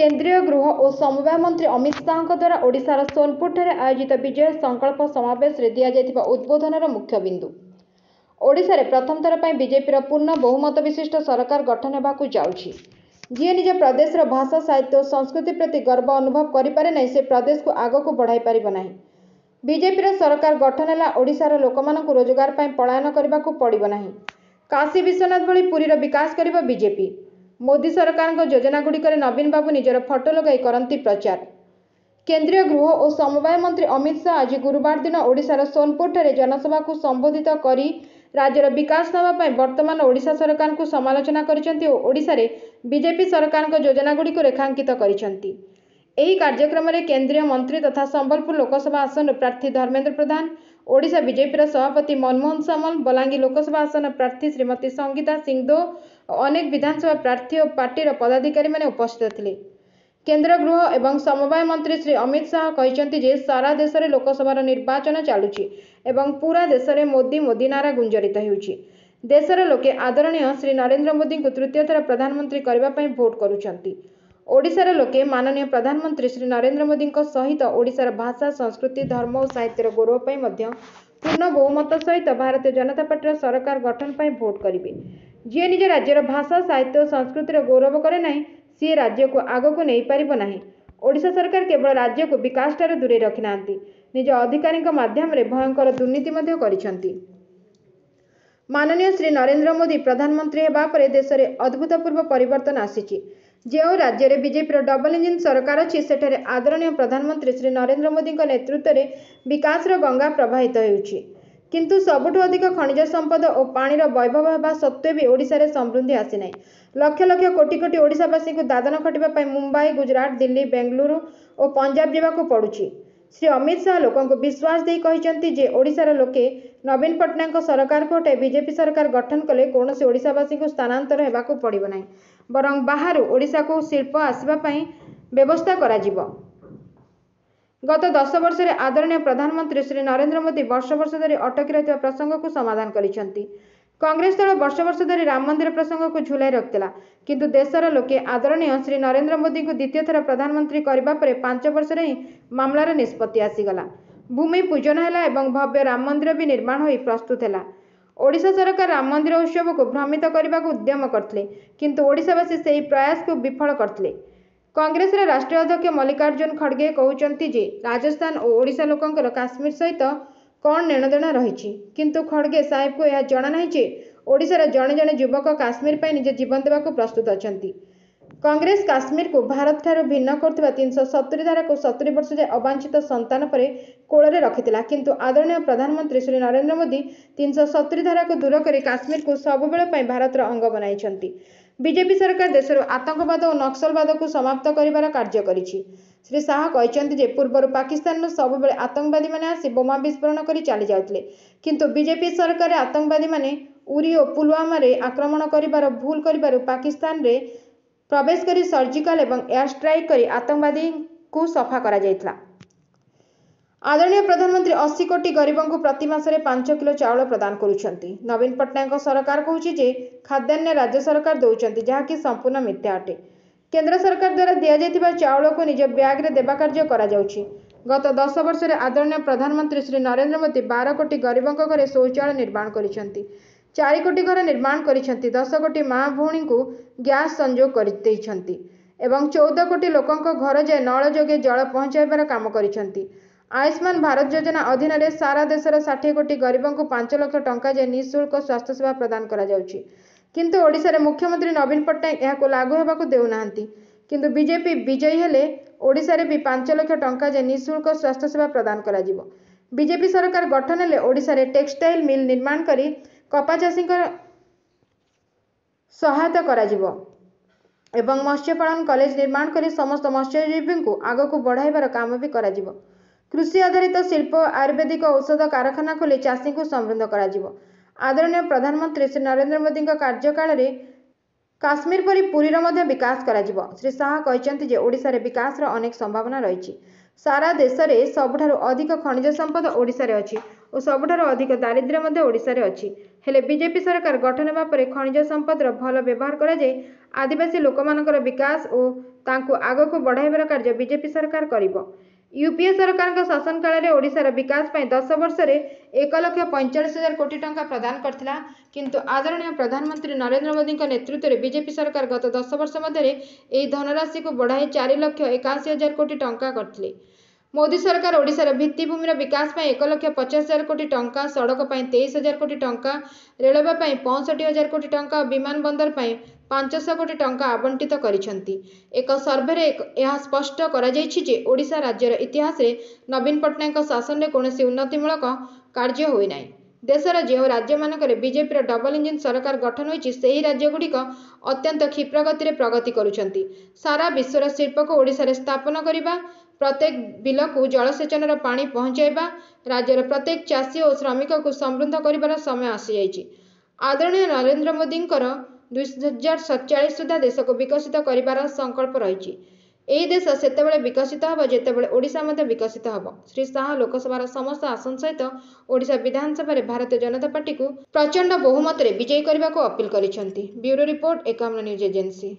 केंद्रीय गृह और समवाय मंत्री अमित शाह द्वारा ओडिशार सोनपुर ठारे आयोजित विजय संकल्प समावेश रे दिया जायतिबा उद्बोधनर मुख्य बिंदु। ओडिशा रे प्रथम थर पई बीजेपी रो पूर्ण बहुमत विशिष्ट सरकार गठन हेबाकु जाउछि। जी निज प्रदेश रो भाषा साहित्य और संस्कृति प्रति गर्व अनुभव करि पारे नै से प्रदेश को आगो को बढ़ाई पारिबो नाही। बीजेपी रो सरकार गठन हेला ओडिशार लोकमानकु रोजगार पई पलायन करबाकू पड़िबो नाही। काशी विश्वनाथ भली पुरीर विकास करिबो बीजेपी। मोदी सरकार योजना गुड़िकर नवीन बाबू निजर फटो लगाई करती प्रचार। केंद्रीय गृह और समवाय मंत्री अमित शाह आज गुरुवार दिन ओडिशार सोनपुर ठारे जनसभा को संबोधित करी राज्यर विकास नामा वर्तमान ओडिशा सरकार को समालोचना करिसेंती और ओडिशा रे बीजेपी सरकार योजना गुड़ी को रेखांकित करिसेंती। एही कार्यक्रम रे केंद्रीय मंत्री तथा संबलपुर लोकसभा आसन प्रार्थी धर्मेंद्र प्रधान, ओडिशा बीजेपी सभापति मनमोहन सामल, बलांगीर लोकसभा आसन प्रार्थी श्रीमती संगीता सिंहदेव और अनेक विधानसभा प्रार्थी और पार्टी पदाधिकारी माने उपस्थित थिले। केंद्र गृह एवं समवाय मंत्री श्री अमित शाह कहिसेंती जे सारा देश में लोकसभा निर्वाचन चालुछि एवं पूरा देश में मोदी मोदी नारा गुंजरित हेउछि। देशर लोके आदरणीय श्री नरेंद्र मोदी को तृतीय थर प्रधानमंत्री करबा पई भोट करूछंती। ओडिशार लोके माननीय प्रधानमंत्री श्री नरेंद्र मोदी सहित ओडिशार भाषा, संस्कृति, धर्म और साहित्यर गौरव पई मध्य पूर्ण बहुमत सहित भारतीय जनता पार्टी सरकार गठन पई भोट करिवे। जी निज राज्यर भाषा, साहित्य और संस्कृतिर गौरव करे नाही सी राज्य को आगो को नहीं पारिबो नाही। ओडिशा सरकार केवल राज्य को विकास ठारे दूरे रखि नांती, निज अधिकारी माध्यम रे भयंकर दुर्नीति मध्य करिसेंती। माननीय श्री नरेंद्र मोदी प्रधानमंत्री हेबा परे देश रे अद्भुतपूर्व परिवर्तन आसीछि। जो राज्य रे बीजेपी डबल इंजिन सरकार अछि सेठारे आदरणीय प्रधानमंत्री श्री नरेंद्र मोदी नेतृत्व में विकास गंगा प्रवाहित हेउछि। किंतु सबुठु अधिक खनिज संपद और पानीर वैभव हेबा सत्वे भी ओडिशा रे समृद्धि आसी नाही। लक्ष लक्ष कोटी कोटी ओडिशावासी को दादन खटिबा पई मुंबई, गुजरात, दिल्ली, बेंगलुरु और पंजाब जावाकू पड़ुछि। श्री अमित शाह लोकों को विश्वास दे कहिसेंती जे ओडिशार लोके नवीन पट्टनायक सरकार को हटाई बीजेपी सरकार गठन कले कौनसी ओडिशावासी को स्थानांतर हेबाकू पड़िबो नाही, बरं बाहर ओडिशा को शिल्प आसवा पई व्यवस्था करा जिवो। गत 10 वर्ष रे आदरणीय प्रधानमंत्री श्री नरेंद्र मोदी वर्ष वर्ष धरी अटकी रहित प्रसंग को समाधान करिसेंती। कांग्रेस दल वर्ष वर्ष धरी राम मंदिर प्रसंग को झुलाई रखिला, किंतु देशर लोके आदरणीय श्री नरेंद्र मोदी को द्वितीय थर प्रधानमंत्री करबा परे 5 वर्ष रे मामलार निष्पत्ति आसीगला। भूमि पूजन हैला एवं भव्य राम मंदिर भी निर्माण होई प्रस्तुत हैला। ओडिशा सरकार राम मंदिर उत्सव को भ्रमित करने को उद्यम करथिले, किंतु ओडिशावासी सेही प्रयास को विफल करथिले। कांग्रेस राष्ट्रीय अध्यक्ष मल्लिकार्जुन खड़गे कहउचंती जे राजस्थान और ओडिशा लोकंकर काश्मीर सहित कौन लेनदेन रही, किंतु खड़गे साहेब को यह जना नहीं जे ओडिशार जड़े जड़े युवक काश्मीर पर निज जीवन देवा प्रस्तुत अछंती। कांग्रेस काश्मीर को भारत ठारू भिन्न करथिबा 370 धारा को 70 वर्ष जाए अवांछित संतान पर कोल रखिथिला, किंतु आदरणीय प्रधानमंत्री श्री नरेंद्र मोदी 370 धारा को दूर कर काश्मीर को सबुबेले पई भारतर अंग बनाइछंती। बीजेपी सरकार देशर आतंकवाद और नक्सलवाद को समाप्त करिवार कार्य करिछि। श्री शाह कहिसेंती जे पूर्वर पाकिस्तान सबुबेले आतंकवादी माने आसी बोमा विस्फोरण करी चली जाउथिले, किंतु बीजेपी सरकार आतंकवादी माने उरी और पुलवामा रे आक्रमण करिवार भूल करिवार पाकिस्तान रे प्रवेश करी सर्जिकल एवं एयर स्ट्राइक करी आतंकवादी को सफा करा जायथिला। आदरणीय प्रधानमंत्री 80 कोटी गरीबों को प्रति मासरे 5 किलो चाउल प्रदान करुछंती। नवीन पट्टनायक सरकार कहूछि जे खाद्यान्न राज्य सरकार दउछंती, जहाँकि संपूर्ण मिथ्या अटे। केंद्र सरकार द्वारा दिया जायतिबा चाउल को निज ब्याग रे देबा कार्य करा जाउछि। गत 10 वर्ष रे आदरणीय प्रधानमंत्री श्री नरेंद्र मोदी 12 कोटी गरीबों घरे शौचालय निर्माण करिसेंती, 4 कोटी घर निर्माण करिसेंती, 10 कोटी माँ भौणी को गैस संयोग करिसेंती एवं 14 कोटी लोकों घर जाए नल जोगे जल पहुंचाइबार काम करिसेंती। आयुष्मान भारत योजना अधीन रे सारा देशर 60 कोटी गरीबों को 5 लाख टंका जाए निःशुल्क स्वास्थ्य सेवा प्रदान करा जाउछि, किंतु ओडिशा रे मुख्यमंत्री नवीन पट्टनायक यह लागू हेबाकू देउनाहांती। किंतु बीजेपी विजयी हेले ओडिशा रे भी 5 लाख टंका जाए निःशुल्क स्वास्थ्य सेवा प्रदान करा जिवो। बीजेपी सरकार गठन हेले ओडिशा रे टेक्सटाइल मिल निर्माण करी कपा चाषी सहायता करा जिवो एवं मत्स्य पालन कॉलेज निर्माण करी समस्त मत्स्यजीवी को आग को बढ़ाइबार काम भी करा जिवो। कृषि आधारित शिल्प आयुर्वेदिक औषध कारखाना खोली चाषी को समृद्ध करा जिवो। आदरणीय प्रधानमंत्री श्री नरेंद्र मोदी कार्यकाल रे काश्मीर परी पुरीर मध्य विकास करा जिवो। श्री शाह कहिसेंती जे ओडिशा रे विकास रो अनेक संभावना रहिछि। सारा देश में सबुठारु अधिक खनिज संपद ओडिशा रे अछि और सबुठारु अधिक दारिद्र्य मध्य ओडिशा रे अछि। हेले बीजेपी सरकार गठन हेबा परे खनिज संपदर भल व्यवहार कराଯାई आदिवासी लोकमानकर विकास और तांकु आगकु बढ़ाइबार कार्य बीजेपी सरकार करिबो। यूपीए सरकार शासन काल में ओडिशार विकास पर 10 वर्ष में 1,45,000 कोटी टंका प्रदान करथिला, किंतु आदरणीय प्रधानमंत्री नरेंद्र मोदी नेतृत्व में बीजेपी सरकार गत 10 वर्ष मध्य यह धनराशि को बढ़ाई 4,81,000 कोटी टंका करथिले। मोदी सरकार ओडिशार भित्तिभूमिर विकास पर 1,50,000 कोटी टंका, सड़क पर 23,000 कोटी टंका, रेलवे पर 65,000 कोटी टंका, विमान बंदर पर 500 कोटी टंका आवंटित करिसेंती। एक सर्भे यह स्पष्ट करा जायछि जे ओडिशा राज्यर इतिहास रे नवीन पट्टनायक शासन में कौनसी उन्नतिमूलक कार्य होई नाही। देशर जो राज्य मानकरे बीजेपी डबल इंजिन सरकार गठन होइछि सेही राज्यगुड़िक अत्यंत क्षिप्र गति प्रगति करुछंती। सारा विश्वर शिल्प को ओडिशा रे स्थापन करिबा, प्रत्येक बिल को जलसेचन पानी पहुंचाइबा, राज्यर प्रत्येक चाषी और श्रमिक को समृद्ध करिबार समय आसी जाइछि। आदरणीय नरेंद्र मोदी 2047 सुधा देश को विकसित करिबार संकल्प रहिछि। एही देश सेतेबेले विकसित हब जेतेबेले ओडिशा मध्य विकसित हब। श्री शाह लोकसभार समस्त आसन सहित ओडिशा विधानसभा रे भारतीय जनता पार्टी को प्रचंड बहुमत रे विजयी करने को अपील करिसेंती। Bureau report 51 news agency.